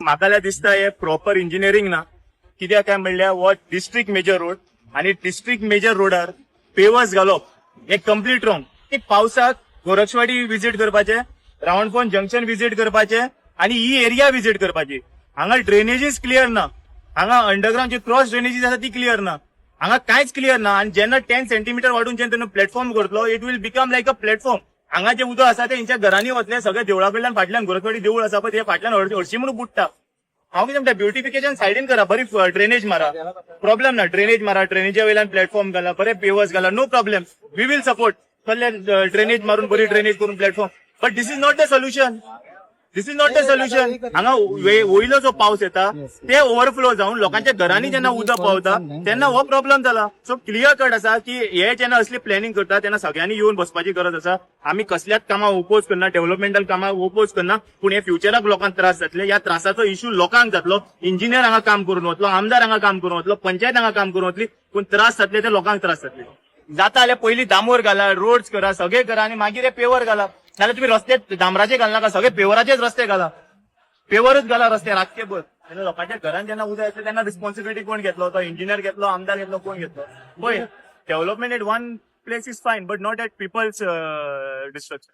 म्हाका दिसता हे प्रॉपर इंजिनियरिंग ना. कित्याक काय म्हणल्यार हो डिस्ट्रिक्ट मेजर रोड आणि डिस्ट्रिक्ट मेजर रोडार पेवर्स घालप हे कम्प्लीट रॉंग. पावसाक गोरक्षवाडी विजीट करपाचे, रावणफोन जंक्शन विजीट करपाचे आणि ही एरिया विजीट करपाची. हांगा ड्रेनेजीस क्लियर ना, हांगा अंडरग्राउंड जी क्रॉस ड्रेनेजीस आसा ती क्लियर ना, हांगा कांयच क्लियर ना. आणि जेन्ना 10 सेंटीमीटर वाढून जेन्ना प्लॅटफॉर्म करतलो it will become like a platform. हांगा जे उदक आसा ते हेंच्या घरांनी वतले, सगळे देवळा कडल्यान फाटल्यान गोरखवाडी देवूळ आसा पळय ते फाटल्यान हरशी म्हणून बुडटा. हांव कितें म्हणटा ब्युटिफिकेशन सायडीन करा, बरी ड्रेनेज मारा, प्रॉब्लेम ना. ड्रेनेज मारा, ड्रेनेजा वयल्यान प्लॅटफॉर्म घाला, बरे पेवर्स घाला, no problem, we will support. Drainage मारून बरी ड्रेनेज करून platform. But this is not the solution. This is not the solution. हांगा वयलो जो पावस येता ते ओव्हरफ्लो जाऊन लोकांच्या घरांनी जेन्ना उदक पावता तेन्ना हो प्रॉब्लेम जाला. सो क्लियर कट आसा की हे जेन्ना असली प्लॅनिंग करता तेन्ना सगळ्यांनी येऊन बसपाची गरज आसा. आमी कसल्याच कामां ओपोज करना, डेव्हलपमेंटल कामां ओपोज करना, पूण हे फ्युचराक लोकांक त्रास जातले. ह्या त्रासाचो इश्यू लोकांक जातलो. इंजिनियर हांगा काम करून वतलो, आमदार हांगा काम करून वतलो, पंचायत हांगा काम करून वतली, पूण त्रास जातले ते लोकांक त्रास जातले. जाता जाल्यार पयलीं दामोर घाला, रोड्स करा, सगळे करा आणि मागीर हे पेवर घाला. नाल्यार तुम्ही रस्ते डांबराचे घालनाका, सगळे पेवराचेच रस्ते घाला. पेवरच घाला रस्ते रातचे भर. लोकांच्या घरांत जेन्ना उदक येतले तेन्ना रिस्पॉन्सिबिलिटी कोण घेतलो? तो इंजिनियर घेतलो, आमदार घेतलो, कोण घेतलो? पळय, development at one place is fine but not at people's destruction.